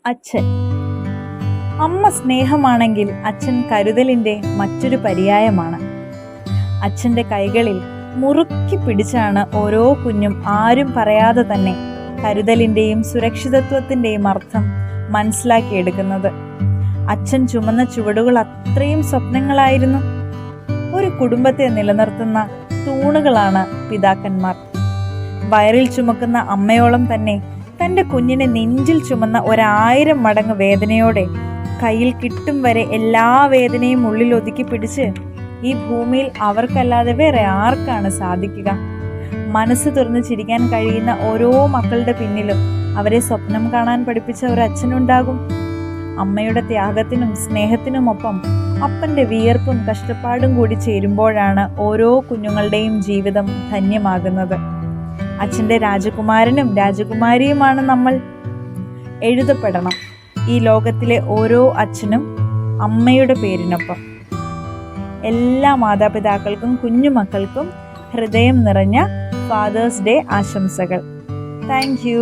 അച്ഛൻ. അമ്മ സ്നേഹമാണെങ്കിൽ അച്ഛൻ കരുതലിൻ്റെ മറ്റൊരു പര്യായമാണ്. അച്ഛൻ്റെ കൈകളിൽ മുറുക്കി പിടിച്ചാണ് ഓരോ കുഞ്ഞും ആരും പറയാതെ തന്നെ കരുതലിൻ്റെയും സുരക്ഷിതത്വത്തിൻ്റെയും അർത്ഥം മനസ്സിലാക്കിയെടുക്കുന്നത്. അച്ഛൻ ചുമന്ന ചുവടുകൾ അത്രയും സ്വപ്നങ്ങളായിരുന്നു. ഒരു കുടുംബത്തെ നിലനിർത്തുന്ന തൂണുകളാണ് പിതാക്കന്മാർ. വയറിൽ ചുമക്കുന്ന അമ്മയോളം തന്നെ തൻ്റെ കുഞ്ഞിനെ നെഞ്ചിൽ ചുമന്ന 1000 മടങ്ങ് വേദനയോടെ കയ്യിൽ കിട്ടും വരെ എല്ലാ വേദനയും ഉള്ളിൽ ഒതുക്കി പിടിച്ച് ഈ ഭൂമിയിൽ അവർക്കല്ലാതെ വേറെ ആർക്കാണ് സാധിക്കുക? മനസ്സ് തുറന്ന് ചിരിക്കാൻ കഴിയുന്ന ഓരോ മക്കളുടെ പിന്നിലും അവരെ സ്വപ്നം കാണാൻ പഠിപ്പിച്ച ഒരു അച്ഛനുണ്ടാകും. അമ്മയുടെ ത്യാഗത്തിനും സ്നേഹത്തിനുമൊപ്പം അപ്പൻ്റെ വിയർപ്പും കഷ്ടപ്പാടും കൂടി ചേരുമ്പോഴാണ് ഓരോ കുഞ്ഞുങ്ങളുടെയും ജീവിതം ധന്യമാകുന്നത്. അച്ഛൻ്റെ രാജകുമാരനും രാജകുമാരിയുമാണ് നമ്മൾ. എഴുതപ്പെടണം ഈ ലോകത്തിലെ ഓരോ അച്ഛനും അമ്മയുടെ പേരിനൊപ്പം. എല്ലാ മാതാപിതാക്കൾക്കും കുഞ്ഞുമക്കൾക്കും ഹൃദയം നിറഞ്ഞ ഫാദേഴ്സ് ഡേ ആശംസകൾ. Thank you.